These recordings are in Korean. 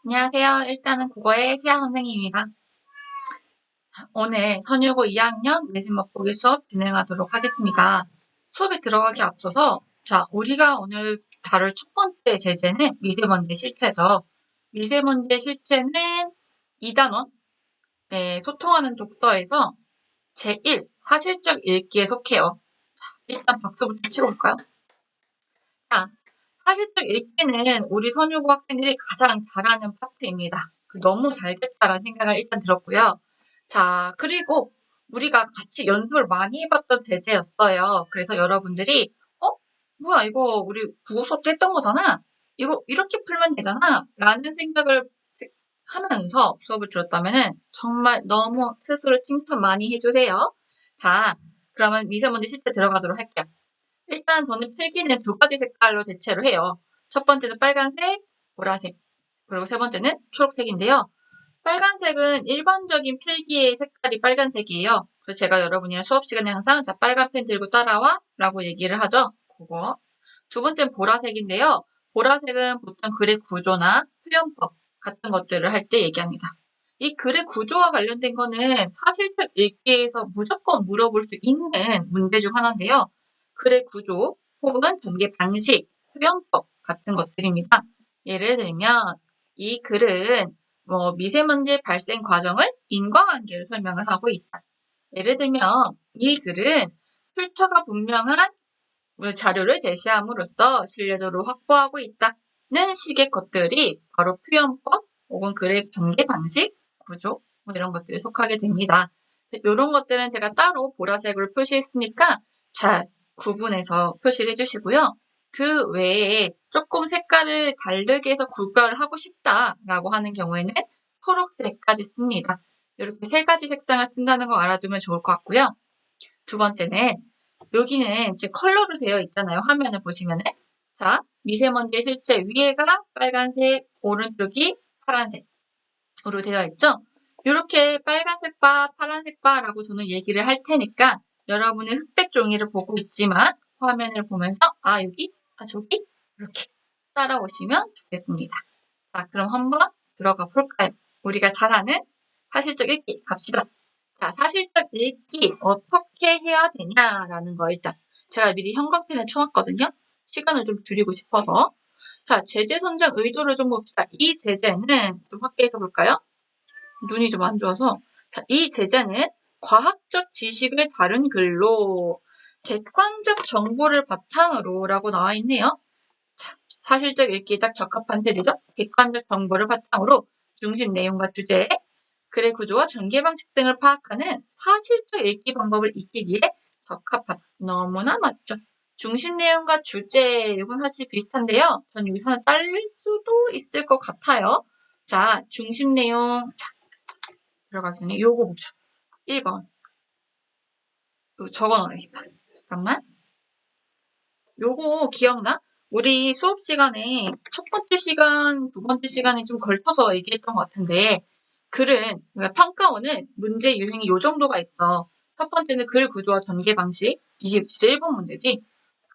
안녕하세요. 일단은 국어의 시아 선생님입니다. 오늘 선유고 2학년 내신 맛보기 수업 진행하도록 하겠습니다. 수업에 들어가기 앞서서 우리가 오늘 다룰 첫 번째 제재는 미세먼지 실체죠. 미세먼지 실체는 2단원 소통하는 독서에서 제1 사실적 읽기에 속해요. 일단 박수부터 치고 볼까요? 사실적 읽기는 우리 선유고 학생들이 가장 잘하는 파트입니다. 너무 잘됐다라는 생각을 일단 들었고요. 그리고 우리가 같이 연습을 많이 해봤던 제재였어요. 그래서 여러분들이 뭐야 이거 우리 국어 수업 때 했던 거잖아. 이거 이렇게 풀면 되잖아. 라는 생각을 하면서 수업을 들었다면 정말 너무 스스로 칭찬 많이 해주세요. 그러면 미세먼지 실제 들어가도록 할게요. 일단 저는 필기는 2가지 색깔로 대체를 해요. 첫 번째는 빨간색, 보라색, 그리고 세 번째는 초록색인데요. 빨간색은 일반적인 필기의 색깔이 빨간색이에요. 그래서 제가 여러분이랑 수업 시간에 항상 빨간 펜 들고 따라와 라고 얘기를 하죠. 그거. 두 번째는 보라색인데요. 보라색은 보통 글의 구조나 표현법 같은 것들을 할 때 얘기합니다. 이 글의 구조와 관련된 거는 사실적 읽기에서 무조건 물어볼 수 있는 문제 중 하나인데요. 글의 구조 혹은 전개 방식, 표현법 같은 것들입니다. 예를 들면 이 글은 미세먼지 발생 과정을 인과관계로 설명을 하고 있다. 예를 들면 이 글은 출처가 분명한 자료를 제시함으로써 신뢰도를 확보하고 있다는 식의 것들이 바로 표현법 혹은 글의 전개 방식, 구조 이런 것들에 속하게 됩니다. 이런 것들은 제가 따로 보라색으로 표시했으니까 잘 구분해서 표시를 해주시고요. 그 외에 조금 색깔을 다르게 해서 구별을 하고 싶다라고 하는 경우에는 초록색까지 씁니다. 이렇게 3가지 색상을 쓴다는 거 알아두면 좋을 것 같고요. 두 번째는 여기는 지금 컬러로 되어 있잖아요. 화면을 보시면은. 미세먼지의 실체 위에가 빨간색, 오른쪽이 파란색으로 되어 있죠. 이렇게 빨간색 바, 파란색 바라고 저는 얘기를 할 테니까 여러분은 흑백 종이를 보고 있지만 화면을 보면서 여기, 저기 이렇게 따라오시면 좋겠습니다. 그럼 한번 들어가 볼까요? 우리가 잘 아는 사실적 읽기 갑시다. 사실적 읽기 어떻게 해야 되냐라는 거 일단 제가 미리 형광펜을 쳐놨거든요. 시간을 좀 줄이고 싶어서. 제재 선정 의도를 좀 봅시다. 이 제재는 좀 확대 해서 볼까요? 눈이 좀 안 좋아서. 이 제재는 과학적 지식을 다룬 글로 객관적 정보를 바탕으로 라고 나와 있네요. 사실적 읽기에 딱 적합한 태제죠. 객관적 정보를 바탕으로 중심 내용과 주제, 글의 구조와 전개 방식 등을 파악하는 사실적 읽기 방법을 익히기에 적합하다. 너무나 맞죠. 중심 내용과 주제, 이건 사실 비슷한데요. 전 여기서는 잘릴 수도 있을 것 같아요. 중심 내용. 들어가기 전에 요거 보자. 1번. 적어놔야겠다. 잠깐만. 요거 기억나? 우리 수업 시간에 첫 번째 시간, 두 번째 시간에 좀 걸쳐서 얘기했던 것 같은데 글은, 그러니까 평가원은 문제 유형이 요 정도가 있어. 첫 번째는 글 구조와 전개 방식. 이게 진짜 1번 문제지.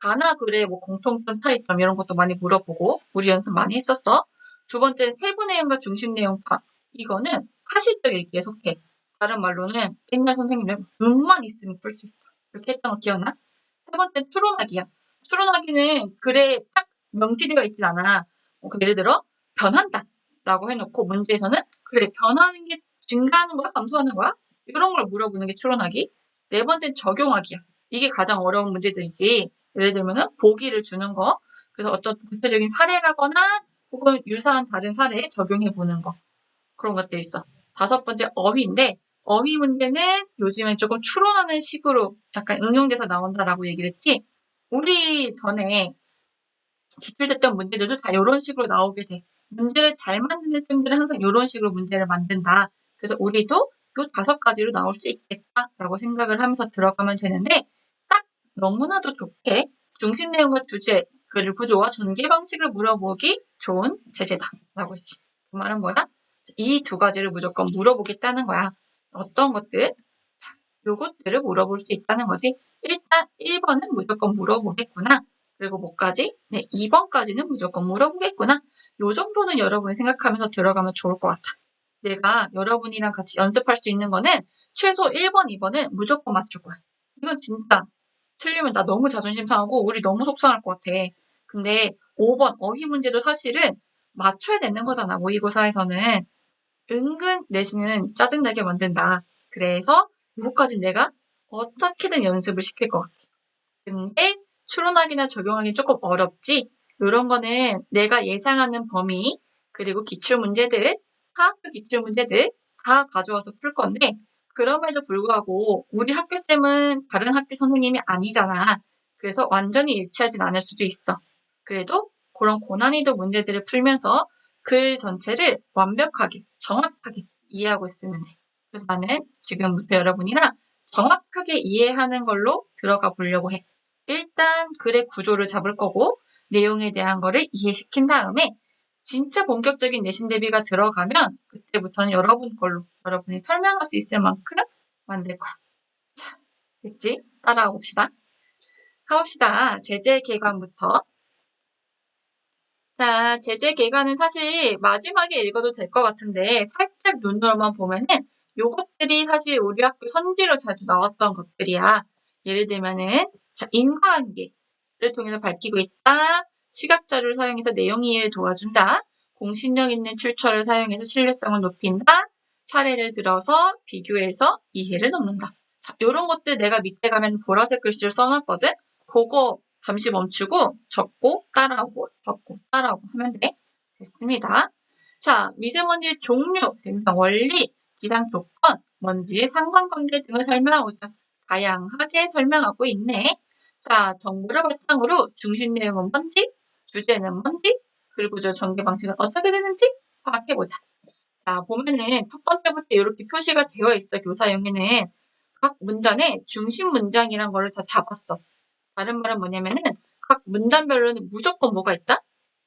가나 글의 공통점, 차이점 이런 것도 많이 물어보고 우리 연습 많이 했었어. 두 번째는 세부 내용과 중심 내용 파악. 이거는 사실적 읽기에 속해. 다른 말로는 옛날 선생님은 눈만 있으면 풀 수 있다. 이렇게 했던 거 기억나? 세 번째는 추론하기야. 추론하기는 글에 딱 명시되어 있진 않아. 예를 들어 변한다 라고 해놓고 문제에서는 그래 변하는 게 증가하는 거야? 감소하는 거야? 이런 걸 물어보는 게 추론하기. 네 번째는 적용하기야. 이게 가장 어려운 문제들이지. 예를 들면은 보기를 주는 거. 그래서 어떤 구체적인 사례라거나 혹은 유사한 다른 사례에 적용해 보는 거. 그런 것들이 있어. 다섯 번째 어휘인데 어휘 문제는 요즘엔 조금 추론하는 식으로 약간 응용돼서 나온다라고 얘기를 했지. 우리 전에 기출됐던 문제들도 다 이런 식으로 나오게 돼. 문제를 잘 만드는 쌤들은 항상 이런 식으로 문제를 만든다. 그래서 우리도 요 5가지로 나올 수 있겠다라고 생각을 하면서 들어가면 되는데 딱 너무나도 좋게 중심 내용과 주제, 글 구조와 전개 방식을 물어보기 좋은 제재다라고 했지. 그 말은 뭐야? 이 2가지를 무조건 물어보겠다는 거야. 어떤 것들? 요것들을 물어볼 수 있다는 거지. 일단 1번은 무조건 물어보겠구나. 그리고 뭐까지? 네, 2번까지는 무조건 물어보겠구나. 요 정도는 여러분이 생각하면서 들어가면 좋을 것 같아. 내가 여러분이랑 같이 연습할 수 있는 거는 최소 1번, 2번은 무조건 맞출 거야. 이건 진짜 틀리면 나 너무 자존심 상하고 우리 너무 속상할 것 같아. 근데 5번 어휘 문제도 사실은 맞춰야 되는 거잖아. 모의고사에서는. 은근 내신은 짜증나게 만든다. 그래서 이거까지 내가 어떻게든 연습을 시킬 것 같아. 근데 추론하기나 적용하기 조금 어렵지. 이런 거는 내가 예상하는 범위 그리고 기출문제들, 화학교 기출문제들 다 가져와서 풀 건데 그럼에도 불구하고 우리 학교쌤은 다른 학교 선생님이 아니잖아. 그래서 완전히 일치하진 않을 수도 있어. 그래도 그런 고난이도 문제들을 풀면서 글 전체를 완벽하게, 정확하게 이해하고 있으면 돼. 그래서 나는 지금부터 여러분이랑 정확하게 이해하는 걸로 들어가 보려고 해. 일단 글의 구조를 잡을 거고 내용에 대한 거를 이해시킨 다음에 진짜 본격적인 내신 대비가 들어가면 그때부터는 여러분 걸로 여러분이 설명할 수 있을 만큼 만들 거야. 자, 됐지? 따라가 봅시다. 가봅시다. 제재 개관부터. 자, 제재 개관은 사실 마지막에 읽어도 될 것 같은데 살짝 눈으로만 보면은 요것들이 사실 우리 학교 선지로 자주 나왔던 것들이야. 예를 들면은 자, 인과관계를 통해서 밝히고 있다. 시각자료를 사용해서 내용 이해를 도와준다. 공신력 있는 출처를 사용해서 신뢰성을 높인다. 사례를 들어서 비교해서 이해를 돕는다. 자, 요런 것들 내가 밑에 가면 보라색 글씨를 써놨거든. 그거 잠시 멈추고 적고 따라오고 적고 따라오고 하면 돼. 됐습니다. 자, 미세먼지의 종류, 생성 원리, 기상 조건, 먼지의 상관관계 등을 설명하고 있다. 다양하게 설명하고 있네. 자, 정보를 바탕으로 중심 내용은 뭔지, 주제는 뭔지, 그리고 저 전개 방식은 어떻게 되는지 파악해보자. 자, 보면은 첫 번째부터 이렇게 표시가 되어 있어, 교사용에는. 각 문단의 중심 문장이란 거를 다 잡았어. 다른 말은 뭐냐면은 각 문단별로는 무조건 뭐가 있다?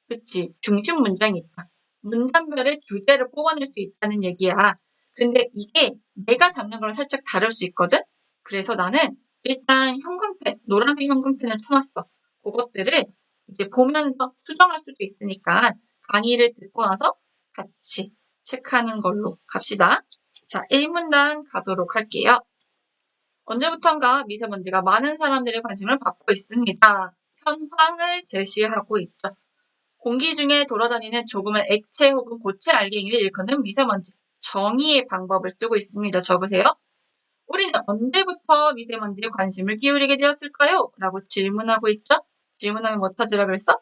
그치, 중심 문장이 있다. 문단별의 주제를 뽑아낼 수 있다는 얘기야. 근데 이게 내가 잡는 거랑 살짝 다를 수 있거든? 그래서 나는 일단 형광펜, 노란색 형광펜을 쳐놨어. 그것들을 이제 보면서 수정할 수도 있으니까 강의를 듣고 나서 같이 체크하는 걸로 갑시다. 자, 1문단 가도록 할게요. 언제부턴가 미세먼지가 많은 사람들의 관심을 받고 있습니다. 현황을 제시하고 있죠. 공기 중에 돌아다니는 조그만 액체 혹은 고체 알갱이를 일컫는 미세먼지. 정의의 방법을 쓰고 있습니다. 적으세요. 우리는 언제부터 미세먼지에 관심을 기울이게 되었을까요? 라고 질문하고 있죠. 질문하면 뭐 찾으라 그랬어?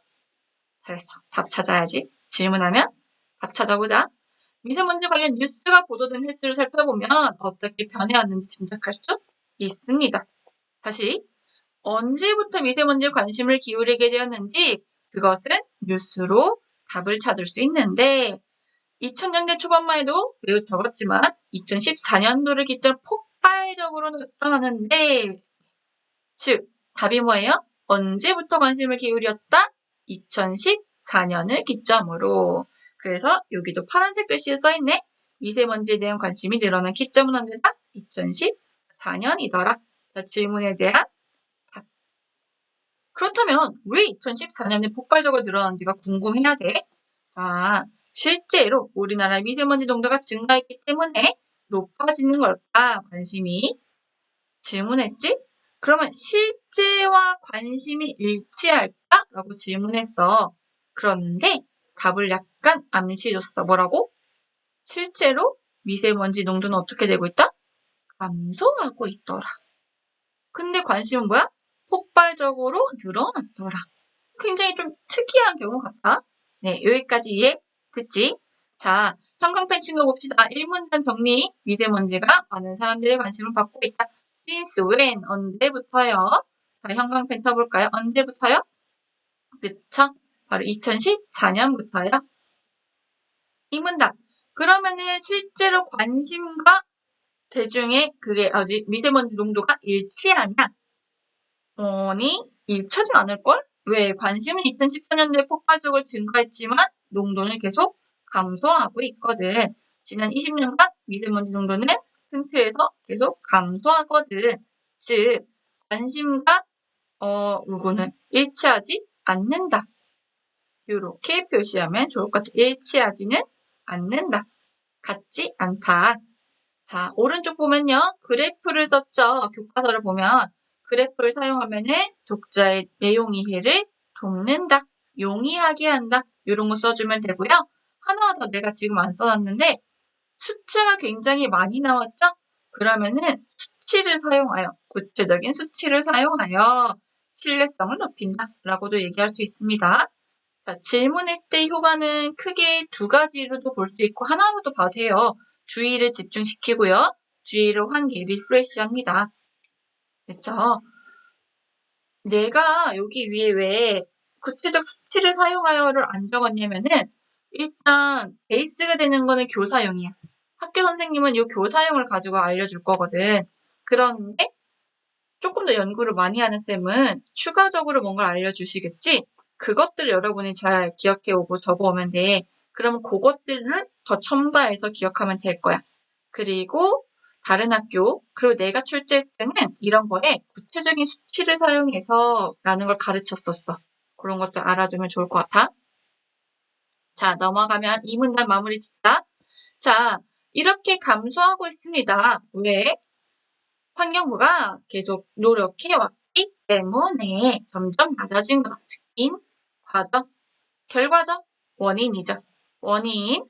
잘했어. 답 찾아야지. 질문하면 답 찾아보자. 미세먼지 관련 뉴스가 보도된 횟수를 살펴보면 어떻게 변해왔는지 짐작할 수 있습니다. 다시 언제부터 미세먼지에 관심을 기울이게 되었는지 그것은 뉴스로 답을 찾을 수 있는데 2000년대 초반만 해도 매우 적었지만 2014년도를 기점 폭발적으로 늘어나는데 즉 답이 뭐예요? 언제부터 관심을 기울였다? 2014년을 기점으로. 그래서 여기도 파란색 글씨로 써있네. 미세먼지에 대한 관심이 늘어난 기점은 언제다? 2014년이더라. 자, 질문에 대한 답. 그렇다면 왜 2014년에 폭발적으로 늘어난지가 궁금해야 돼? 자, 실제로 우리나라의 미세먼지 농도가 증가했기 때문에 높아지는 걸까? 관심이. 질문했지? 그러면 실제와 관심이 일치할까? 라고 질문했어. 그런데 답을 약간 암시해줬어. 뭐라고? 실제로 미세먼지 농도는 어떻게 되고 있다? 감소하고 있더라. 근데 관심은 뭐야? 폭발적으로 늘어났더라. 굉장히 좀 특이한 경우 같다. 네, 여기까지 이해 됐지? 자, 형광펜 친구 봅시다. 1문단 정리. 미세먼지가 많은 사람들의 관심을 받고 있다. Since when? 언제부터요? 자, 형광펜 쳐볼까요? 언제부터요? 그쵸? 바로 2014년부터요. 이 문단. 그러면은 실제로 관심과 대중의 그게 미세먼지 농도가 일치하냐? 아니, 일치하진 않을걸? 왜? 관심은 2014년도에 폭발적으로 증가했지만 농도는 계속 감소하고 있거든. 지난 20년간 미세먼지 농도는 큰 틀에서 계속 감소하거든. 즉, 관심과 요거는 일치하지 않는다. 이렇게 표시하면 좋을 것 같아요. 일치하지는 않는다. 같지 않다. 자, 오른쪽 보면요. 그래프를 썼죠. 교과서를 보면 그래프를 사용하면은 독자의 내용 이해를 돕는다. 용이하게 한다. 이런 거 써주면 되고요. 하나 더 내가 지금 안 써놨는데 숫자가 굉장히 많이 나왔죠? 그러면은 수치를 사용하여, 구체적인 수치를 사용하여 신뢰성을 높인다. 라고도 얘기할 수 있습니다. 자, 질문했을 때 효과는 크게 두 가지로도 볼 수 있고 하나로도 봐도 돼요. 주의를 집중시키고요. 주의를 환기, 리프레시합니다. 됐죠? 내가 여기 위에 왜 구체적 수치를 사용하여를 안 적었냐면은 일단 베이스가 되는 거는 교사용이야. 학교 선생님은 이 교사용을 가지고 알려줄 거거든. 그런데 조금 더 연구를 많이 하는 쌤은 추가적으로 뭔가를 알려주시겠지? 그것들을 여러분이 잘 기억해오고 적어오면 돼. 그러면 그것들을 더 첨가해서 기억하면 될 거야. 그리고 다른 학교, 그리고 내가 출제했을 때는 이런 거에 구체적인 수치를 사용해서 라는 걸 가르쳤었어. 그런 것도 알아두면 좋을 것 같아. 자, 넘어가면 이 문단 마무리 짓다. 자, 이렇게 감소하고 있습니다. 왜? 환경부가 계속 노력해왔기 때문에 점점 낮아진 거다. 즉, 과정, 결과적, 원인이죠. 원인,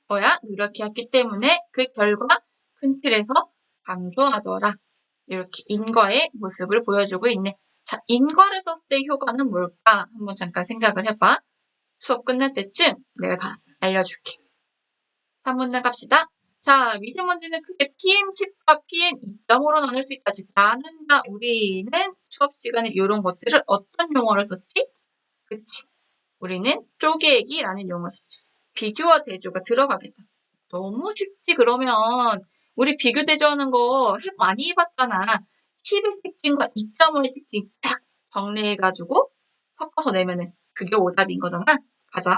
뭐야? 노력해왔기 때문에 그 결과 큰 틀에서 감소하더라. 이렇게 인과의 모습을 보여주고 있네. 자, 인과를 썼을 때 효과는 뭘까? 한번 잠깐 생각을 해봐. 수업 끝날 때쯤 내가 다 알려줄게. 3문단 갑시다. 자, 미세먼지는 크게 PM10과 PM2.5로 나눌 수 있다. 즉, 나눈다. 우리는 수업 시간에 이런 것들을 어떤 용어를 썼지? 그치. 우리는 쪼개기라는 용어를 썼지. 비교와 대조가 들어가겠다. 너무 쉽지, 그러면. 우리 비교 대조하는 거 많이 해봤잖아. 10의 특징과 2.5의 특징 딱 정리해가지고 섞어서 내면은 그게 오답인 거잖아. 가자.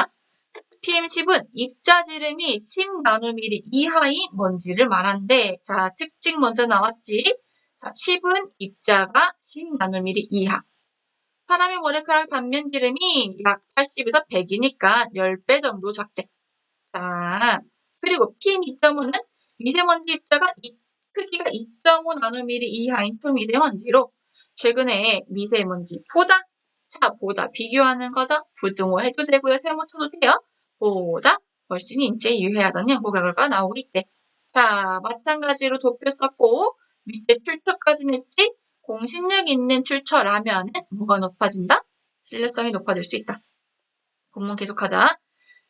PM10은 입자지름이 10나노미리 이하의 먼지를 말한대. 자, 특징 먼저 나왔지? 자, 10은 입자가 10나노미리 이하. 사람의 머리카락 단면지름이 약 80에서 100이니까 10배 정도 작대. 자, 그리고 PM2.5는 미세먼지 입자가 크기가 2.5나노미리 이하인 초미세먼지로 최근에 미세먼지보다, 자, 보다 비교하는 거죠. 부등호 해도 되고요. 세모 쳐도 돼요. 보다 훨씬 인체에 유해하다는 연구 결과가 나오고 있대. 자, 마찬가지로 도표 썼고 밑에 출처까지 냈지? 공신력 있는 출처라면 뭐가 높아진다? 신뢰성이 높아질 수 있다. 본문 계속하자.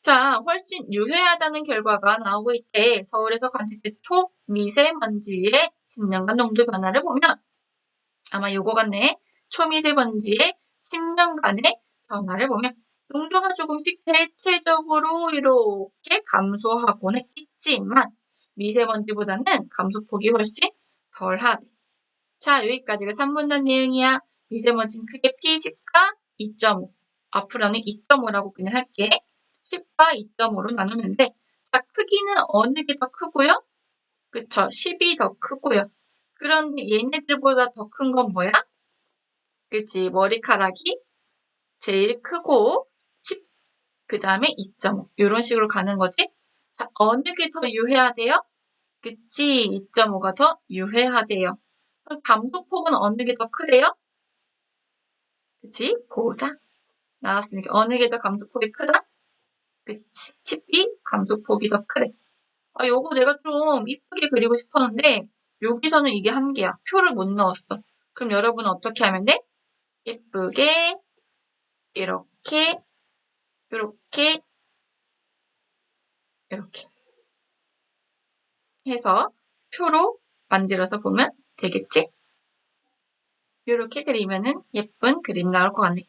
자, 훨씬 유해하다는 결과가 나오고 있대. 서울에서 관측된 초미세먼지의 10년간 농도 변화를 보면 아마 요거 같네. 초미세먼지의 10년간의 변화를 보면 농도가 조금씩 대체적으로 이렇게 감소하고는 있지만 미세먼지보다는 감소폭이 훨씬 덜하대. 자, 여기까지가 3문단 내용이야. 미세먼지는 크게 P10과 2.5. 앞으로는 2.5라고 그냥 할게. 10과 2.5로 나누는데, 자, 크기는 어느 게 더 크고요? 그쵸, 10이 더 크고요. 그런데 얘네들보다 더 큰 건 뭐야? 그치, 머리카락이 제일 크고 10, 그 다음에 2.5. 이런 식으로 가는 거지. 자, 어느 게 더 유해하대요? 그치, 2.5가 더 유해하대요. 그럼 감소폭은 어느 게 더 크대요? 그치, 보다. 나왔으니까 어느 게 더 감소폭이 크다? 그치, 10이 감소폭이 더 크대. 아, 요거 내가 좀 이쁘게 그리고 싶었는데 여기서는 이게 한계야. 표를 못 넣었어. 그럼 여러분은 어떻게 하면 돼? 예쁘게 이렇게 이렇게 이렇게 해서 표로 만들어서 보면 되겠지? 이렇게 그리면은 예쁜 그림 나올 것 같네.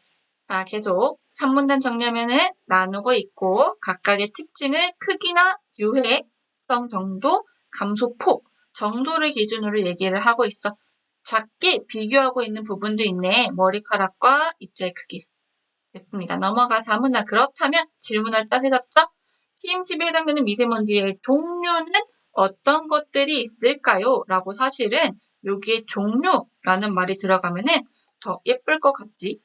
자, 계속 3문단 정리하면은 나누고 있고 각각의 특징을 크기나 유해성 정도, 감소폭 정도를 기준으로 얘기를 하고 있어. 작게 비교하고 있는 부분도 있네. 머리카락과 입자의 크기. 됐습니다. 넘어가 4문단. 그렇다면 질문을 따서 잡죠? PM10에 해당되는 미세먼지의 종류는 어떤 것들이 있을까요? 라고 사실은 여기에 종류라는 말이 들어가면은 더 예쁠 것 같지?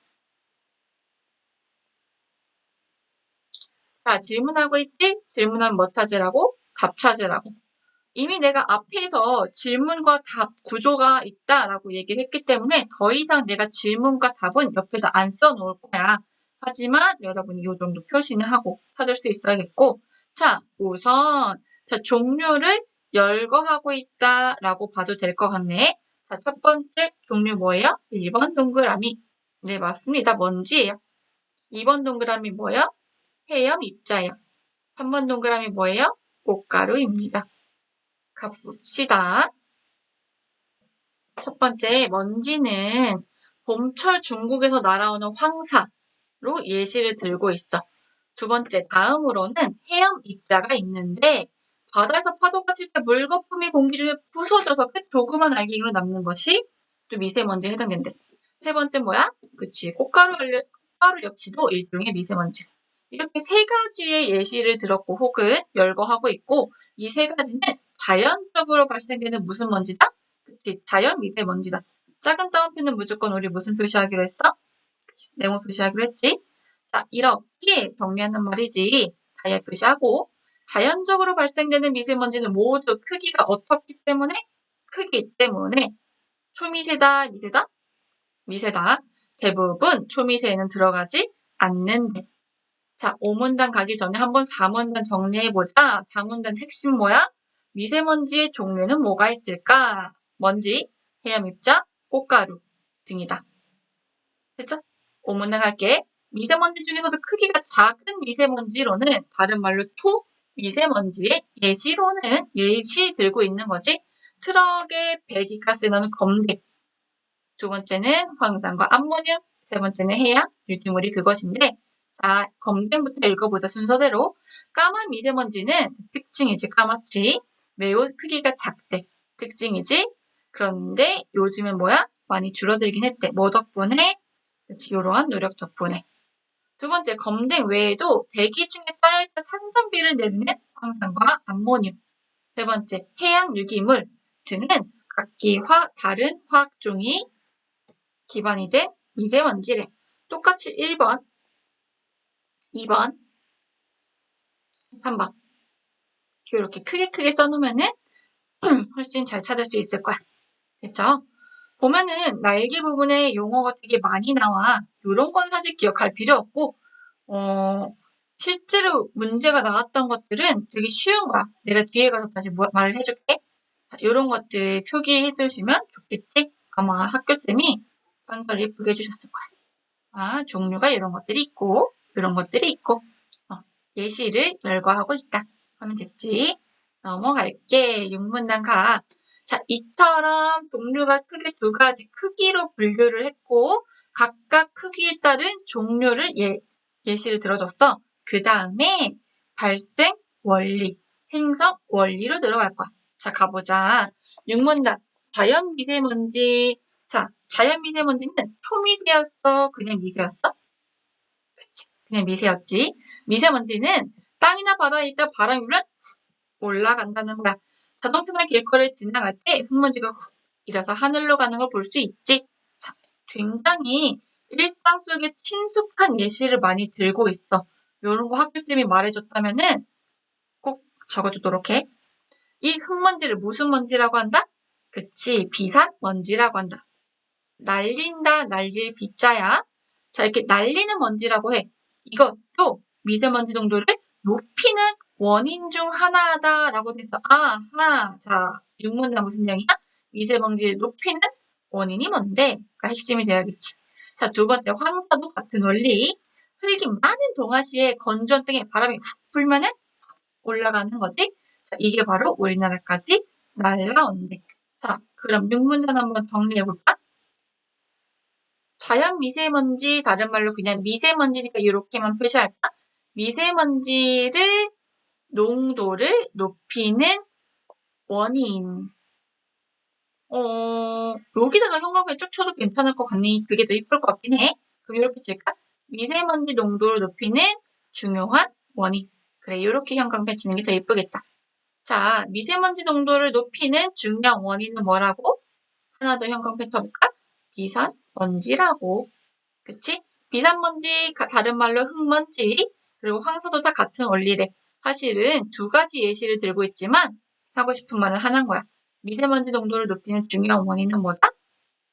자, 질문하고 있지? 질문하면 뭐 찾으라고? 답 찾으라고. 이미 내가 앞에서 질문과 답 구조가 있다라고 얘기를 했기 때문에 더 이상 내가 질문과 답은 옆에다 안 써놓을 거야. 하지만 여러분이 이 정도 표시는 하고 찾을 수 있어야겠고, 자, 우선 자, 종류를 열거하고 있다라고 봐도 될 것 같네. 자, 첫 번째 종류 뭐예요? 1번 동그라미. 네, 맞습니다. 먼지예요. 2번 동그라미 뭐예요? 해염 입자예요. 3번 동그라미 뭐예요? 꽃가루입니다. 가봅시다. 첫 번째, 먼지는 봄철 중국에서 날아오는 황사로 예시를 들고 있어. 두 번째, 다음으로는 해염 입자가 있는데 바다에서 파도가 칠 때 물거품이 공기 중에 부서져서 그 조그만 알갱이로 남는 것이 또 미세먼지에 해당된대. 세 번째 뭐야? 그치, 꽃가루 역시도 일종의 미세먼지. 이렇게 세 가지의 예시를 들었고 혹은 열거하고 있고 이 세 가지는 자연적으로 발생되는 무슨 먼지다? 그치, 자연 미세먼지다. 작은 따옴표는 무조건 우리 무슨 표시하기로 했어? 그치, 네모 표시하기로 했지. 자, 이렇게 정리하는 말이지. 다이아 표시하고 자연적으로 발생되는 미세먼지는 모두 크기가 어떻기 때문에? 크기 때문에 초미세다, 미세다? 미세다. 대부분 초미세에는 들어가지 않는데. 자, 5문단 가기 전에 한번 4문단 정리해보자. 4문단 핵심 뭐야? 미세먼지의 종류는 뭐가 있을까? 먼지, 해염 입자, 꽃가루 등이다. 됐죠? 5문단 갈게. 미세먼지 중에서도 크기가 작은 미세먼지로는 다른 말로 초미세먼지의 예시 들고 있는 거지. 트럭에 배기가스에 넣는 검색. 두 번째는 황산과 암모늄. 세 번째는 해양, 유기물이 그것인데 자, 검증부터 읽어보자 순서대로. 까만 미세먼지는 특징이지. 까맣지. 매우 크기가 작대. 특징이지. 그런데 요즘은 뭐야? 많이 줄어들긴 했대. 뭐 덕분에? 그치, 이러한 노력 덕분에. 두 번째, 검증 외에도 대기 중에 쌓여있던 산성비를 내는 황산과 암모늄. 세 번째, 해양 유기물 등은 각기 다른 화학종이 기반이 된 미세먼지래. 똑같이 1번, 2번, 3번. 이렇게 크게 써놓으면은 훨씬 잘 찾을 수 있을 거야. 됐죠? 보면은 날개 부분에 용어가 되게 많이 나와. 이런 건 사실 기억할 필요 없고, 실제로 문제가 나왔던 것들은 되게 쉬운 거야. 내가 뒤에 가서 다시 말을 해줄게. 자, 이런 것들 표기해 두시면 좋겠지? 아마 학교쌤이 판서를 예쁘게 해주셨을 거야. 아, 종류가 이런 것들이 있고, 이런 것들이 있고, 예시를 열거하고 있다. 하면 됐지? 넘어갈게. 6문단 가. 자, 이처럼 종류가 크게 두 가지 크기로 분류를 했고, 각각 크기에 따른 종류를 예시를 들어줬어. 그 다음에 발생 원리, 생성 원리로 들어갈 거야. 자, 가보자. 6문단. 자연 미세먼지. 자, 자연 미세먼지는 초미세였어? 그냥 미세였어? 그치. 그냥 미세였지. 미세먼지는 땅이나 바다에 있다 바람이 불면 올라간다는 거야. 자동차나 길거리를 지나갈 때 흙먼지가 훅 일어서 하늘로 가는 걸 볼 수 있지. 자, 굉장히 일상 속에 친숙한 예시를 많이 들고 있어. 이런 거 학교쌤이 말해줬다면은 꼭 적어주도록 해. 이 흙먼지를 무슨 먼지라고 한다? 그치, 비산먼지라고 한다. 날린다, 날릴 비자야. 자, 이렇게 날리는 먼지라고 해. 이것도 미세먼지 농도를 높이는 원인 중 하나다라고 돼서 아하. 자, 6문단 무슨 내용이야? 미세먼지를 높이는 원인이 뭔데?가 핵심이 돼야겠지. 자, 두 번째 황사도 같은 원리. 흙이 많은 동아시에 건조한 땅에 바람이 훅 불면은 올라가는 거지. 자, 이게 바로 우리나라까지 날라온대. 자, 그럼 6문단 한번 정리해볼까? 자연 미세먼지, 다른 말로 그냥 미세먼지니까 이렇게만 표시할까? 미세먼지를 농도를 높이는 원인. 여기다가 형광펜 쭉 쳐도 괜찮을 것 같니? 그게 더 이쁠 것 같긴 해. 그럼 이렇게 칠까? 미세먼지 농도를 높이는 중요한 원인. 그래, 이렇게 형광펜 치는 게 더 이쁘겠다. 자, 미세먼지 농도를 높이는 중요한 원인은 뭐라고? 하나 더 형광펜 쳐볼까? 비산먼지라고. 그치? 비산먼지, 다른 말로 흙먼지. 그리고 황소도 다 같은 원리래. 사실은 두 가지 예시를 들고 있지만 하고 싶은 말은 하나인 거야. 미세먼지 농도를 높이는 중요한 원인은 뭐다?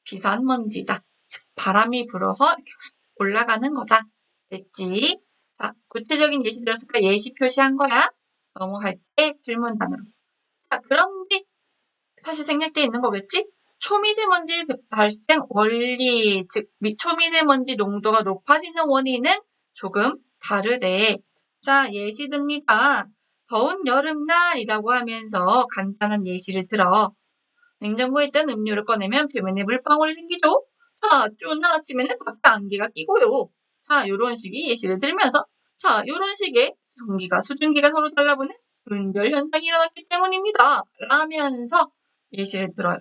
비산먼지다. 즉 바람이 불어서 이렇게 올라가는 거다. 됐지? 자, 구체적인 예시 들었으니까 예시 표시한 거야. 넘어갈게 질문단으로. 자, 그런데 사실 생략돼 있는 거겠지? 초미세먼지 발생 원리, 즉 초미세먼지 농도가 높아지는 원인은 조금 다르대. 자, 예시 듭니다. 더운 여름날이라고 하면서 간단한 예시를 들어. 냉장고에 있던 음료를 꺼내면 표면에 물방울이 생기죠? 자, 추운 날 아침에는 밖에 안개가 끼고요. 자, 요런 식의 예시를 들면서 자, 요런 식의 공기가 수증기가 서로 달라붙는 은별 현상이 일어났기 때문입니다. 라면서 예시를 들어요.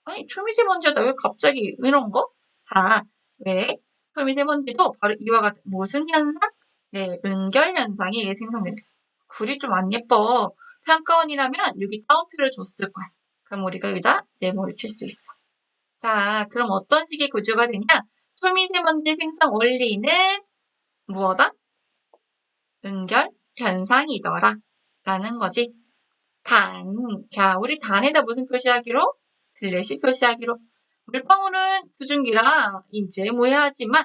아니, 초미세먼지다. 왜 갑자기 이런 거? 자, 왜? 초미세먼지도 바로 이와 같은 무슨 현상? 네, 은결 현상이 생성된다. 글이 좀 안 예뻐. 평가원이라면 여기 따옴표를 줬을 거야. 그럼 우리가 여기다 네모를 칠 수 있어. 자, 그럼 어떤 식의 구조가 되냐? 초미세먼지 생성 원리는 무엇다? 은결 현상이더라. 라는 거지. 단. 자, 우리 단에다 무슨 표시하기로? 슬래시 표시하기로. 물방울은 수증기라 인체에 무해하지만,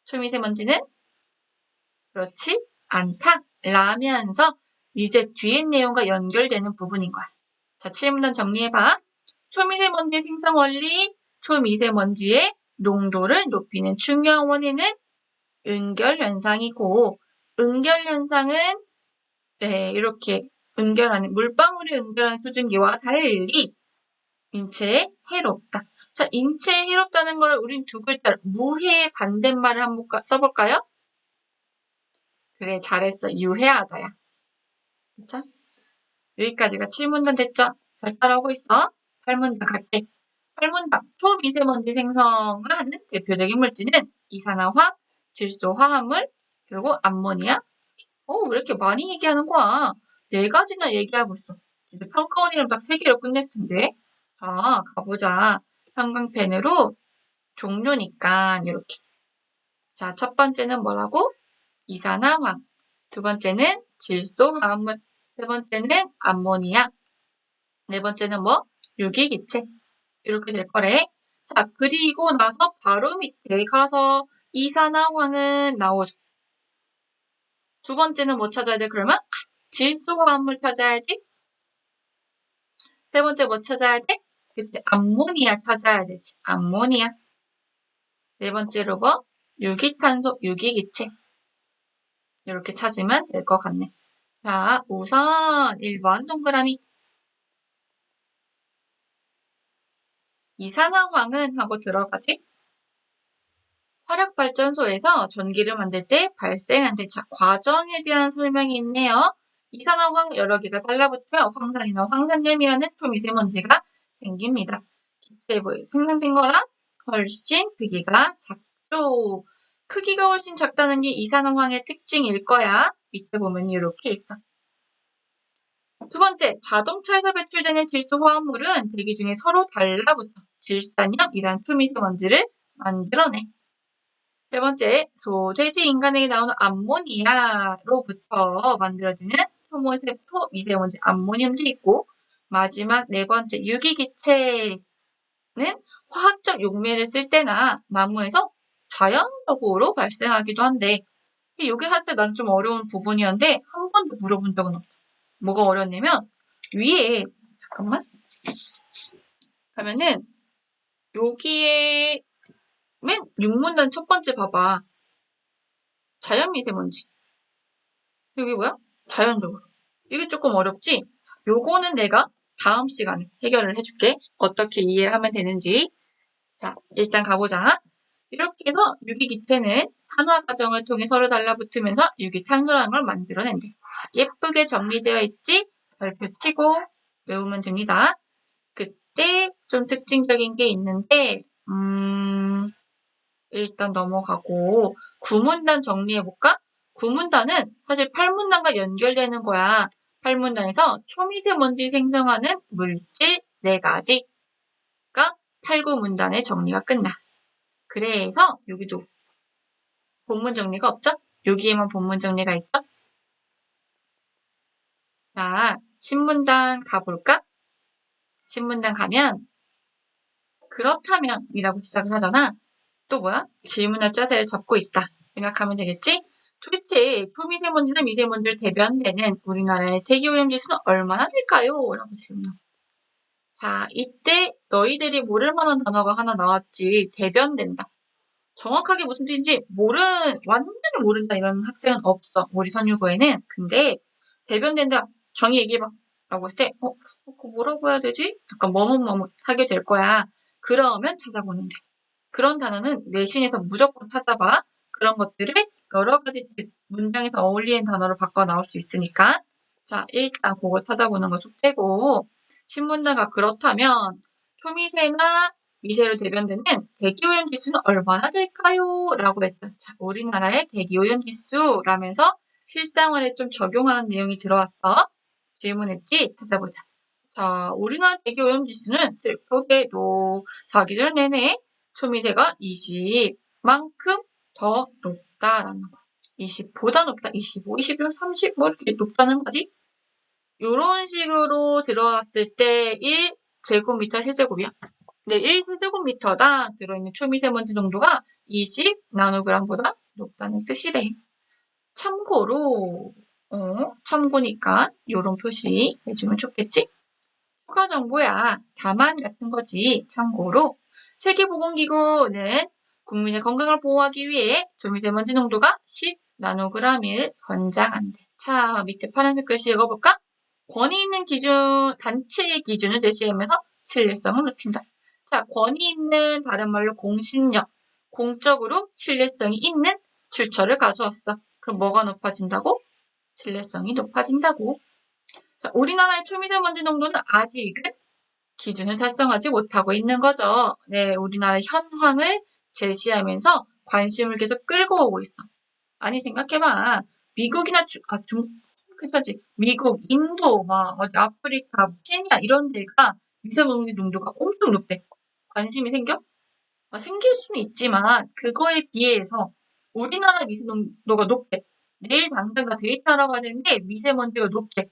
초미세먼지는 그렇지 않다. 라면서 이제 뒤에 내용과 연결되는 부분인 거야. 자, 7문단 정리해봐. 초미세먼지 생성 원리, 초미세먼지의 농도를 높이는 중요한 원인은 은결 현상이고, 은결 현상은 네, 이렇게 은결하는 물방울이 은결하는 수증기와 달리 인체에 해롭다. 자, 인체에 해롭다는 걸 우린 두 글자로 무해의 반대말을 한번 써볼까요? 그래, 잘했어. 유해하다야. 그쵸? 여기까지가 7문단 됐죠? 잘 따라오고 있어. 8문단 갈게. 8문단. 초미세먼지 생성을 하는 대표적인 물질은 이산화황, 질소화합물, 그리고 암모니아. 왜 이렇게 많이 얘기하는 거야? 4가지나 얘기하고 있어. 이제 평가원이랑 딱 3개로 끝냈을 텐데. 자, 가보자. 형광펜으로 종류니까 이렇게. 자, 첫 번째는 뭐라고? 이산화황. 두 번째는 질소화합물. 세 번째는 암모니아. 네 번째는 뭐? 유기기체. 이렇게 될 거래. 자, 그리고 나서 바로 밑에 가서 이산화황은 나오죠. 두 번째는 뭐 찾아야 돼, 그러면? 질소화합물 찾아야지. 세 번째 뭐 찾아야 돼? 그치, 암모니아 찾아야 되지. 암모니아. 네 번째로 뭐? 유기탄소, 유기기체. 이렇게 찾으면 될 것 같네. 자, 우선 1번 동그라미. 이산화황은 하고 들어가지? 화력발전소에서 전기를 만들 때 발생하는 과정에 대한 설명이 있네요. 이산화황 여러 개가 달라붙으면 황산이나 황산염이라는 초미세먼지가 생깁니다. 기체에 생성된 거랑 훨씬 크기가 작죠. 크기가 훨씬 작다는 게 이산화황의 특징일 거야. 밑에 보면 이렇게 있어. 두 번째, 자동차에서 배출되는 질소화합물은 대기 중에 서로 달라붙어 질산염이란 초미세먼지를 만들어내. 세 번째, 돼지 인간에게 나오는 암모니아로부터 만들어지는 초미세먼지 암모늄도 있고, 마지막 네 번째, 유기기체는 화학적 용매를 쓸 때나 나무에서 자연적으로 발생하기도 한데, 이게 살짝 난 좀 어려운 부분이었는데 한 번도 물어본 적은 없어. 뭐가 어렵냐면 위에 잠깐만 가면은 여기에 맨 6문단 첫 번째 봐봐. 자연미세먼지. 여기 뭐야? 자연적으로. 이게 조금 어렵지? 요거는 내가 다음 시간에 해결을 해줄게. 어떻게 이해를 하면 되는지. 자, 일단 가보자. 이렇게 해서 유기기체는 산화 과정을 통해 서로 달라붙으면서 유기탄소라는 걸 만들어낸대. 자, 예쁘게 정리되어 있지? 별표 치고 외우면 됩니다. 그때 좀 특징적인 게 있는데, 일단 넘어가고 구문단 정리해볼까? 구문단은 사실 8문단과 연결되는 거야. 8문단에서 초미세먼지 생성하는 물질 4가지가 8, 9문단의 정리가 끝나. 그래서 여기도 본문 정리가 없죠? 여기에만 본문 정리가 있죠? 자, 신문단 가볼까? 신문단 가면 그렇다면 이라고 시작을 하잖아. 또 뭐야? 질문의 짜세를 잡고 있다. 생각하면 되겠지? 도대체 초미세먼지나 미세먼지를 대변되는 우리나라의 대기오염 지수는 얼마나 될까요? 라고 질문하고. 자, 이때 너희들이 모를 만한 단어가 하나 나왔지. 대변된다. 정확하게 무슨 뜻인지 완전히 모른다 이런 학생은 없어. 우리 선유고에는. 근데 대변된다. 정의 얘기해봐. 라고 했을 때 그거 뭐라고 해야 되지? 약간 머뭇머뭇하게 될 거야. 그러면 찾아보는 데. 그런 단어는 내신에서 무조건 찾아봐. 그런 것들을 여러 가지 문장에서 어울리는 단어로 바꿔 나올 수 있으니까. 자, 일단 그거 찾아보는 거 숙제고. 신문자가 그렇다면 초미세나 미세로 대변되는 대기오염 지수는 얼마나 될까요? 라고 했다. 자, 우리나라의 대기오염 지수라면서 실생활에 좀 적용하는 내용이 들어왔어. 질문했지? 찾아보자. 자, 우리나라 대기오염 지수는 슬프게도 사계절 내내 초미세가 20만큼 더 높다라는 거야. 20보다 높다. 25, 21, 30 뭐 이렇게 높다는 거지. 요런 식으로 들어갔을 때 1제곱미터 세제곱이야. 근데 1세제곱미터당 들어있는 초미세먼지 농도가 20 나노그램보다 높다는 뜻이래. 참고로 참고니까 요런 표시 해주면 좋겠지? 추가 정보야. 다만 같은 거지. 참고로 세계보건기구는 국민의 건강을 보호하기 위해 초미세먼지 농도가 10 나노그램을 권장한대. 자, 밑에 파란색 글씨 읽어볼까? 권위 있는 단체의 기준을 제시하면서 신뢰성을 높인다. 자, 권위 있는 다른 말로 공신력, 공적으로 신뢰성이 있는 출처를 가져왔어. 그럼 뭐가 높아진다고? 신뢰성이 높아진다고. 자, 우리나라의 초미세먼지 농도는 아직은 기준을 달성하지 못하고 있는 거죠. 네, 우리나라의 현황을 제시하면서 관심을 계속 끌고 오고 있어. 아니, 생각해봐. 미국이나 괜찮지? 미국, 인도, 아프리카, 케냐 이런 데가 미세먼지 농도가 엄청 높대. 관심이 생겨? 생길 수는 있지만 그거에 비해서 우리나라 미세농도가 높대. 내일 당장 나 데이트하러 가는데 미세먼지가 높대.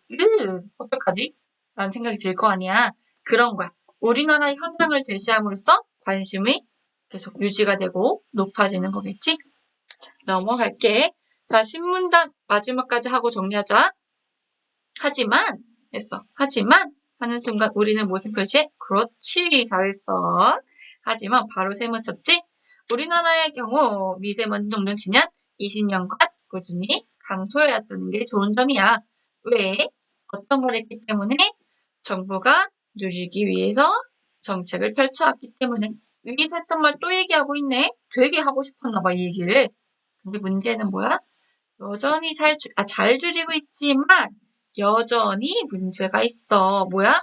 어떡하지? 라는 생각이 들 거 아니야. 그런 거야. 우리나라의 현상을 제시함으로써 관심이 계속 유지가 되고 높아지는 거겠지? 넘어갈게. 자, 신문단 마지막까지 하고 정리하자. 하지만 했어. 하지만 하는 순간 우리는 무슨 표시해? 그렇지, 잘했어. 하지만 바로 세모 쳤지? 우리나라의 경우 미세먼지 농도 지난 20년간 꾸준히 감소해왔다는 게 좋은 점이야. 왜? 어떤 걸 했기 때문에? 정부가 누리기 위해서 정책을 펼쳐왔기 때문에. 여기서 했던 말 또 얘기하고 있네. 되게 하고 싶었나 봐, 이 얘기를. 근데 문제는 뭐야? 여전히 잘 줄이고 있지만 여전히 문제가 있어. 뭐야?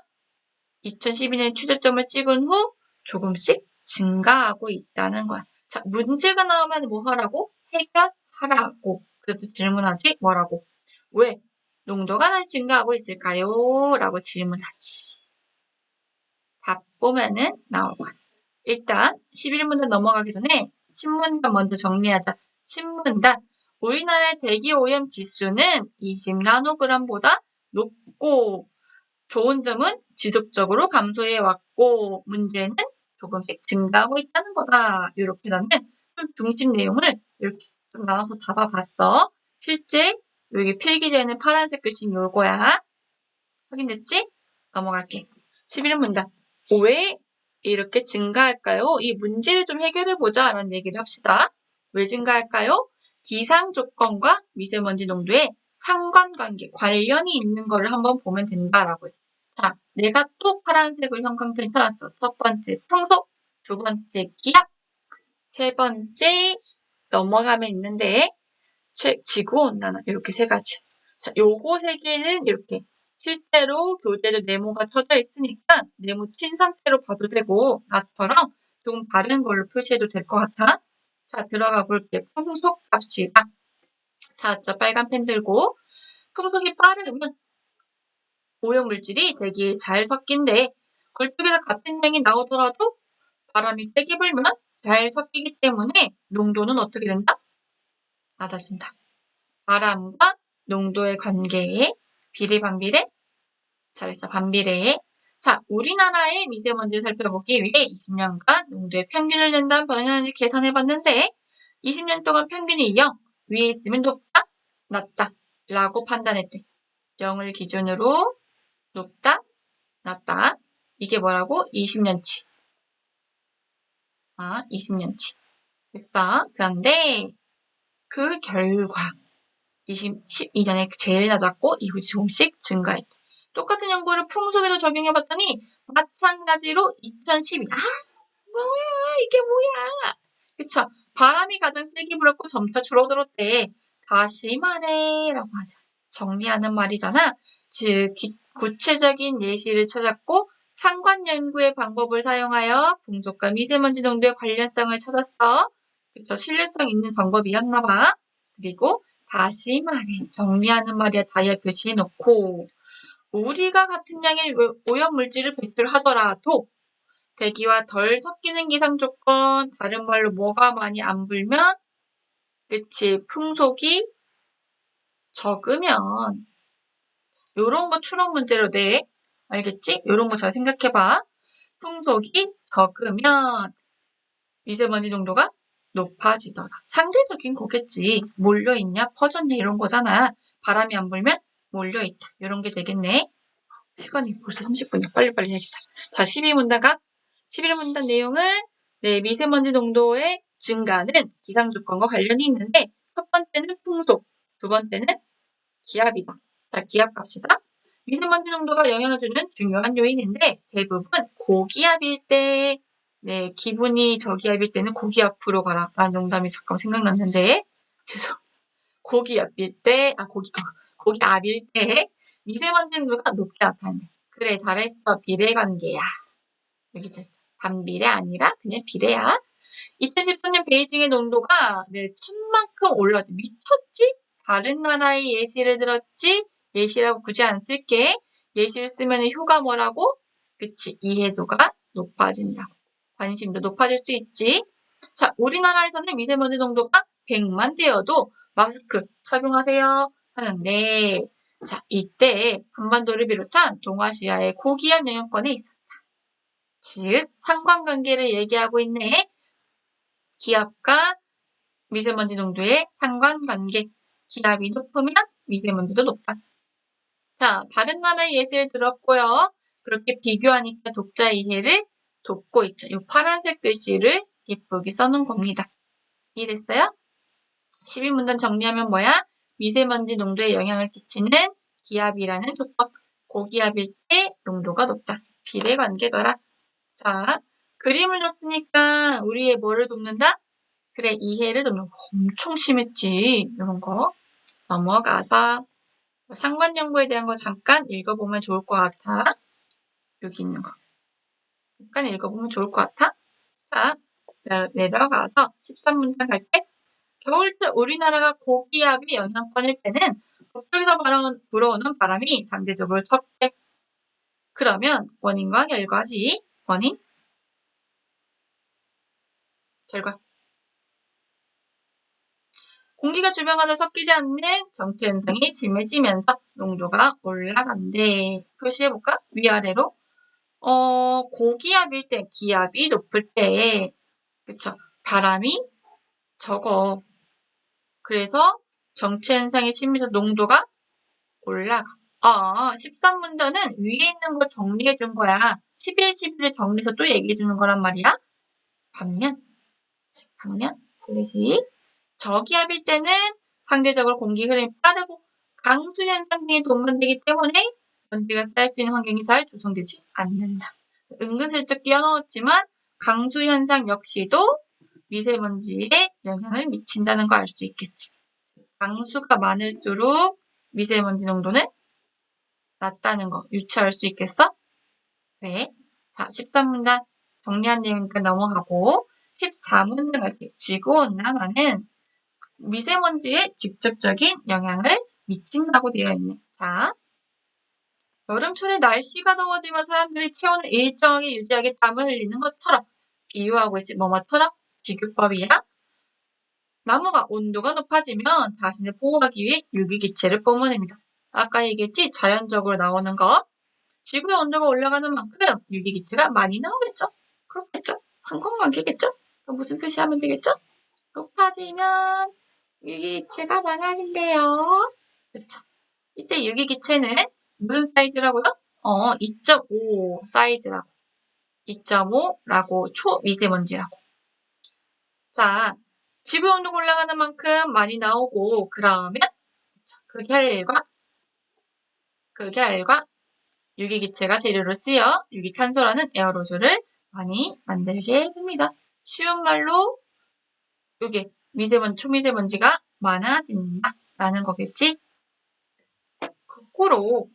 2012년 최저점을 찍은 후 조금씩 증가하고 있다는 거야. 자, 문제가 나오면 뭐 하라고? 해결하라고. 그래도 질문하지 뭐라고? 왜? 농도가 다시 증가하고 있을까요? 라고 질문하지. 답 보면은 나올 거야. 일단 11문단 넘어가기 전에 신문단 먼저 정리하자. 신문단. 우리나라의 대기오염 지수는 20나노그램보다 높고 좋은 점은 지속적으로 감소해왔고 문제는 조금씩 증가하고 있다는 거다. 이렇게 나는 좀 중심 내용을 이렇게 좀 나눠서 잡아봤어. 실제 여기 필기되는 파란색 글씨는 요거야. 확인됐지? 넘어갈게. 11문단. 왜 이렇게 증가할까요? 이 문제를 좀 해결해보자 라는 얘기를 합시다. 왜 증가할까요? 기상 조건과 미세먼지 농도에 상관관계, 관련이 있는 거를 한번 보면 된다라고 해요. 자, 내가 또 파란색을 형광펜 펴놨어. 첫 번째 풍속, 두 번째 기압, 세 번째 넘어가면 있는데 지구온난화 이렇게 세 가지. 자, 요거 세 개는 이렇게 실제로 교재도 네모가 쳐져 있으니까 네모 친 상태로 봐도 되고 나처럼 조금 다른 걸로 표시해도 될 것 같아. 자, 들어가 볼게. 풍속 갑시다. 자, 저 빨간 펜 들고 풍속이 빠르면 오염물질이 대기에 잘 섞인데 걸쭉이나 같은 양이 나오더라도 바람이 세게 불면 잘 섞이기 때문에 농도는 어떻게 된다? 낮아진다. 바람과 농도의 관계에 비례 반비례? 잘했어. 반비례에. 자, 우리나라의 미세먼지를 살펴보기 위해 20년간 농도의 평균을 낸 다음 변화를 계산해봤는데 20년 동안 평균이 0, 위에 있으면 높다, 낮다 라고 판단했대. 0을 기준으로 높다, 낮다. 이게 뭐라고? 20년치. 20년치. 됐어. 그런데 그 결과 2012년에 제일 낮았고 이후 조금씩 증가했대. 똑같은 연구를 풍속에도 적용해봤더니 마찬가지로 2012. 뭐야 이게 뭐야. 그쵸. 바람이 가장 세게 불었고 점차 줄어들었대. 다시 말해라고 하자. 정리하는 말이잖아. 즉 구체적인 예시를 찾았고 상관 연구의 방법을 사용하여 풍속과 미세먼지 농도의 관련성을 찾았어. 그쵸. 신뢰성 있는 방법이었나 봐. 그리고 다시 말해. 정리하는 말이야. 다이아 표시해놓고 우리가 같은 양의 오염물질을 배출하더라도 대기와 덜 섞이는 기상 조건, 다른 말로 뭐가 많이 안 불면, 그치, 풍속이 적으면, 요런 거 추론 문제로 내. 알겠지? 요런 거 잘 생각해봐. 풍속이 적으면 미세먼지 농도가 높아지더라. 상대적인 거겠지. 몰려있냐, 퍼졌냐 이런 거잖아. 바람이 안 불면 몰려있다. 요런 게 되겠네. 시간이 벌써 30분이야. 빨리빨리 해야겠다. 자, 12문단각. 11문단 내용은 미세먼지 농도의 증가는 기상 조건과 관련이 있는데 첫 번째는 풍속, 두 번째는 기압이다. 자, 기압 갑시다. 미세먼지 농도가 영향을 주는 중요한 요인인데 대부분 고기압일 때 기분이 저기압일 때는 고기압으로 가라 라는 농담이 잠깐 생각났는데 죄송. 고기압일 때 고기압일 때 미세먼지 농도가 높게 나타나네. 그래 잘했어. 비례관계야. 여기 반비례 아니라 그냥 비례야. 2013년 베이징의 농도가 천만큼 올랐지. 미쳤지? 다른 나라의 예시를 들었지? 예시라고 굳이 안 쓸게. 예시를 쓰면 효가 뭐라고? 그치. 이해도가 높아진다. 관심도 높아질 수 있지. 자, 우리나라에서는 미세먼지 농도가 100만 되어도 마스크 착용하세요 하는데 자, 이때 한반도를 비롯한 동아시아의 고기압 영향권에 있었다. 즉, 상관관계를 얘기하고 있네. 기압과 미세먼지 농도의 상관관계. 기압이 높으면 미세먼지도 높다. 자, 다른 나라의 예시를 들었고요. 그렇게 비교하니까 독자 이해를 돕고 있죠. 이 파란색 글씨를 예쁘게 써놓은 겁니다. 이해됐어요? 12문단 정리하면 뭐야? 미세먼지 농도에 영향을 끼치는 기압이라는 조건. 고기압일 때 농도가 높다. 비례관계더라. 자, 그림을 줬으니까 우리의 뭐를 돕는다? 그래, 이해를 돕는 거. 엄청 심했지. 이런 거. 넘어가서 상관 연구에 대한 거 잠깐 읽어보면 좋을 것 같아. 여기 있는 거. 잠깐 읽어보면 좋을 것 같아. 자, 내려가서 13문단 갈게. 겨울철 우리나라가 고기압이 영향권일 때는 북쪽에서 불어오는 바람이 상대적으로 적대. 그러면 원인과 결과지. 원인, 결과. 공기가 주변과도 섞이지 않는 정체 현상이 심해지면서 농도가 올라간대. 표시해볼까? 위아래로. 고기압일 때, 기압이 높을 때, 그쵸? 바람이 적어. 그래서 정체 현상이 심해져서 농도가 올라가. 13문단은 위에 있는 거 정리해 준 거야. 11, 11을 정리해서 또 얘기해 주는 거란 말이야. 반면, 슬래시. 저기압일 때는 상대적으로 공기 흐름이 빠르고 강수 현상 등이 동반되기 때문에 먼지가 쌓일 수 있는 환경이 잘 조성되지 않는다. 은근슬쩍 끼워 넣었지만 강수 현상 역시도 미세먼지에 영향을 미친다는 거 알 수 있겠지. 강수가 많을수록 미세먼지 농도는 낮다는 거 유추할 수 있겠어? 네. 자, 13문단 정리한 내용이니까 넘어가고 14문단 갈게요. 지구온난화는 미세먼지에 직접적인 영향을 미친다고 되어 있네. 자, 여름철에 날씨가 더워지면 사람들이 체온을 일정하게 유지하게 땀을 흘리는 것처럼 비유하고 있지. 뭐뭐처럼? 지구법이야. 나무가 온도가 높아지면 자신을 보호하기 위해 유기기체를 뿜어냅니다. 아까 얘기했지? 자연적으로 나오는 거. 지구의 온도가 올라가는 만큼 유기기체가 많이 나오겠죠? 그렇겠죠? 상관관계겠죠? 그럼 무슨 표시하면 되겠죠? 높아지면 유기기체가 많아진대요. 그렇죠? 이때 유기기체는 무슨 사이즈라고요? 2.5 사이즈라고. 2.5라고 초미세먼지라고. 자, 지구 온도가 올라가는 만큼 많이 나오고 그러면 그 결과 유기기체가 재료로 쓰여 유기탄소라는 에어로졸을 많이 만들게 됩니다. 쉬운 말로 이게 초미세먼지가 많아진다라는 거겠지? 거꾸로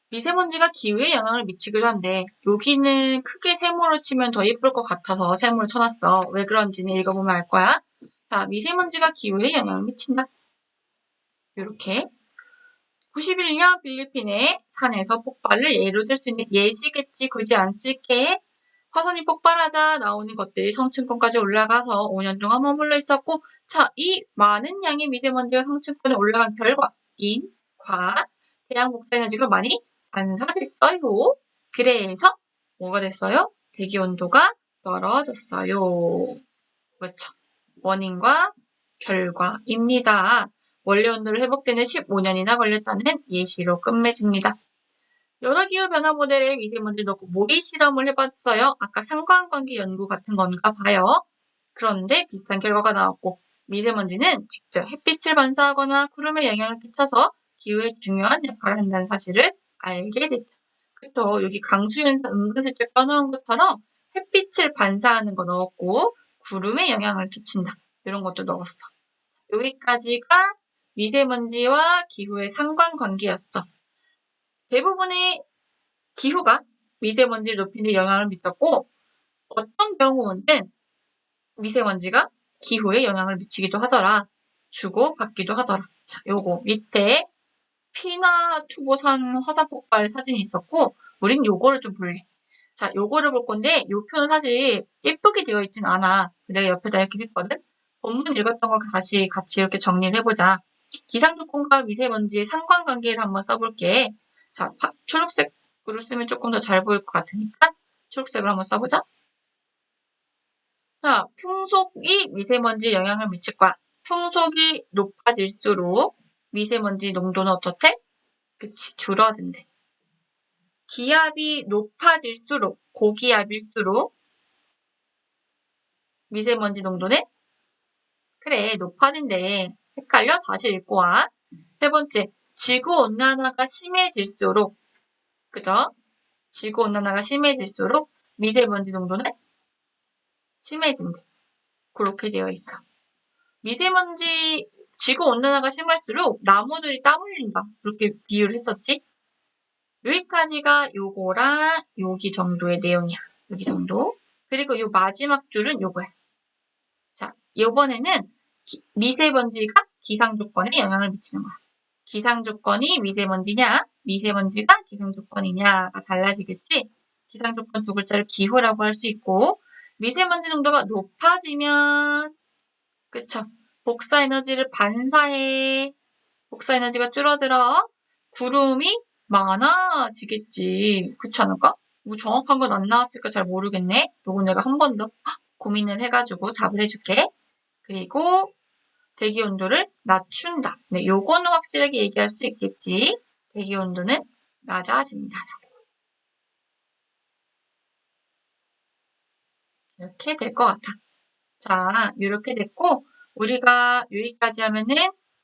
미세먼지가 기후에 영향을 미치기도 한데 여기는 크게 세모로 치면 더 예쁠 것 같아서 세모를 쳐놨어. 왜 그런지는 읽어보면 알 거야. 자, 미세먼지가 기후에 영향을 미친다. 이렇게 91년 필리핀의 산에서 폭발을 예로 들 수 있는 예시겠지. 굳이 안 쓸게. 화산이 폭발하자 나오는 것들이 성층권까지 올라가서 5년 동안 머물러 있었고, 자, 이 많은 양의 미세먼지가 성층권에 올라간 결과 인과 태양 복사에너지가 많이 반사됐어요. 그래서 뭐가 됐어요? 대기 온도가 떨어졌어요. 그렇죠. 원인과 결과입니다. 원래 온도를 회복되는 15년이나 걸렸다는 예시로 끝맺습니다. 여러 기후 변화 모델에 미세먼지를 넣고 모의 실험을 해봤어요. 아까 상관관계 연구 같은 건가 봐요. 그런데 비슷한 결과가 나왔고 미세먼지는 직접 햇빛을 반사하거나 구름에 영향을 끼쳐서 기후에 중요한 역할을 한다는 사실을 알게 됐죠. 그쵸? 여기 강수현상 은근슬쩍 떠놓은 것처럼 햇빛을 반사하는 거 넣었고 구름에 영향을 끼친다. 이런 것도 넣었어. 여기까지가 미세먼지와 기후의 상관관계였어. 대부분의 기후가 미세먼지를 높이는 데 영향을 미쳤고 어떤 경우는 미세먼지가 기후에 영향을 미치기도 하더라. 주고받기도 하더라. 자, 요거 밑에 피나투보산 화산 폭발 사진이 있었고 우린 요거를 좀 볼래. 자, 요거를 볼 건데 요 표는 사실 예쁘게 되어 있진 않아. 내가 옆에다 이렇게 했거든. 본문 읽었던 걸 다시 같이 이렇게 정리를 해보자. 기상조건과 미세먼지의 상관관계를 한번 써볼게. 자, 초록색으로 쓰면 조금 더 잘 보일 것 같으니까 초록색으로 한번 써보자. 자, 풍속이 미세먼지에 영향을 미칠 거야. 풍속이 높아질수록 미세먼지 농도는 어떻대? 그치, 줄어든대. 기압이 높아질수록, 고기압일수록 미세먼지 농도는? 그래, 높아진대. 헷갈려? 다시 읽고 와. 세 번째, 지구온난화가 심해질수록, 그죠? 지구온난화가 심해질수록 미세먼지 농도는 심해진대. 그렇게 되어 있어. 미세먼지, 지구온난화가 심할수록 나무들이 땀 흘린다. 그렇게 비유를 했었지? 여기까지가 요거랑 여기 정도의 내용이야. 여기 정도. 그리고 요 마지막 줄은 요거야. 자, 요번에는 미세먼지가 기상조건에 영향을 미치는 거야. 기상조건이 미세먼지냐, 미세먼지가 기상조건이냐가 달라지겠지? 기상조건 두 글자를 기후라고 할 수 있고, 미세먼지 농도가 높아지면, 그쵸? 복사에너지를 반사해. 복사에너지가 줄어들어. 구름이 많아지겠지. 그렇지 않을까? 뭐 정확한 건 안 나왔을까 잘 모르겠네. 요건 내가 한 번 더 고민을 해가지고 답을 해줄게. 그리고 대기 온도를 낮춘다. 네, 요거는 확실하게 얘기할 수 있겠지. 대기 온도는 낮아진다. 이렇게 될 것 같아. 자, 이렇게 됐고 우리가 여기까지 하면은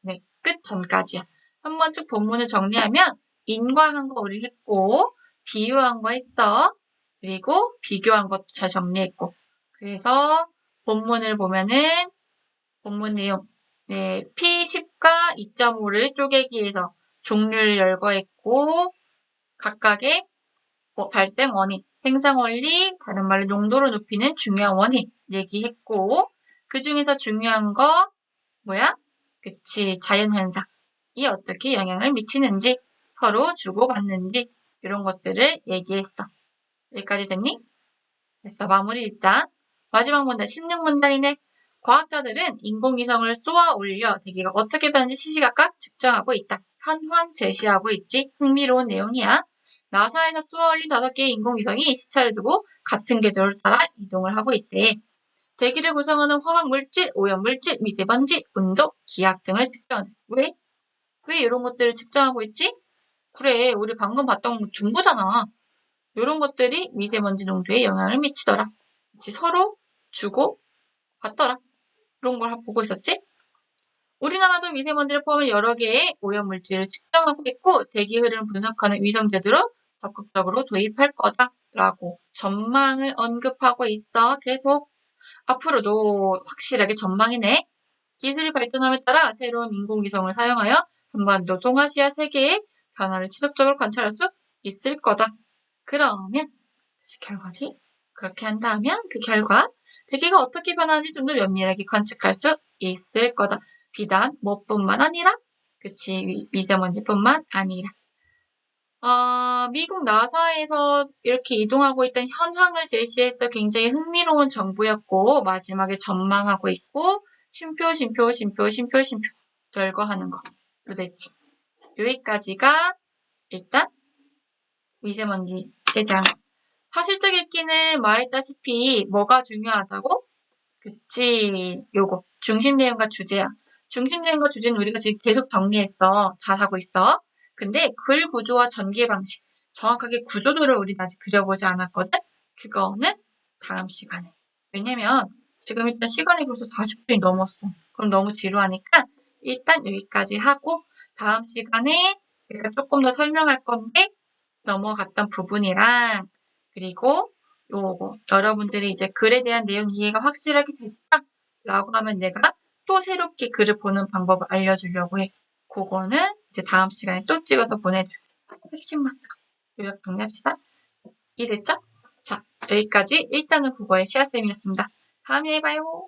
네, 끝 전까지야. 한번 쭉 본문을 정리하면 인과한 거 우리 했고 비유한 거 했어. 그리고 비교한 것도 잘 정리했고. 그래서 본문을 보면은 본문 내용 네, P10과 2.5를 쪼개기해서 종류를 열거했고 각각의 발생 원인, 생산 원리, 다른 말로 농도를 높이는 중요한 원인 얘기했고 그 중에서 중요한 거 뭐야? 그치, 자연현상이 어떻게 영향을 미치는지 서로 주고받는지 이런 것들을 얘기했어. 여기까지 됐니? 됐어, 마무리 짓자. 마지막 문단 16문단이네. 과학자들은 인공위성을 쏘아 올려 대기가 어떻게 변하는지 시시각각 측정하고 있다. 현황 제시하고 있지. 흥미로운 내용이야. 나사에서 쏘아 올린 5개의 인공위성이 시차를 두고 같은 궤도를 따라 이동을 하고 있대. 대기를 구성하는 화학물질, 오염물질, 미세먼지, 온도, 기압 등을 측정한다. 왜? 왜 이런 것들을 측정하고 있지? 그래, 우리 방금 봤던 거 전부잖아. 이런 것들이 미세먼지 농도에 영향을 미치더라. 그치, 서로 주고 받더라. 이런 걸 보고 있었지? 우리나라도 미세먼지를 포함한 여러 개의 오염물질을 측정하고 있고 대기 흐름을 분석하는 위성제도로 적극적으로 도입할 거다라고 전망을 언급하고 있어. 계속 앞으로도 확실하게 전망이네. 기술이 발전함에 따라 새로운 인공위성을 사용하여 한반도, 동아시아 세계의 변화를 지속적으로 관찰할 수 있을 거다. 그러면 결과지? 그렇게 한다면 그 결과 대기가 어떻게 변하는지 좀 더 면밀하게 관측할 수 있을 거다. 비단 뭐뿐만 아니라 그치 미세먼지뿐만 아니라 미국 나사에서 이렇게 이동하고 있던 현황을 제시해서 굉장히 흥미로운 정보였고 마지막에 전망하고 있고 쉼표 열거하는 거로 됐지. 여기까지가 일단 미세먼지에 대한 사실적 읽기는 말했다시피 뭐가 중요하다고? 그치, 요거. 중심 내용과 주제야. 중심 내용과 주제는 우리가 지금 계속 정리했어. 잘하고 있어. 근데 글 구조와 전개 방식, 정확하게 구조도를 우리는 아직 그려보지 않았거든? 그거는 다음 시간에. 왜냐면 지금 일단 시간이 벌써 40분이 넘었어. 그럼 너무 지루하니까 일단 여기까지 하고 다음 시간에 내가 조금 더 설명할 건데 넘어갔던 부분이랑 그리고 요거 여러분들이 이제 글에 대한 내용 이해가 확실하게 됐다라고 하면 내가 또 새롭게 글을 보는 방법을 알려주려고 해. 그거는 이제 다음 시간에 또 찍어서 보내줄게. 핵심만 요약 정리합시다. 이해됐죠? 자, 여기까지 일단은 국어의 시아쌤이었습니다. 다음에 봐요.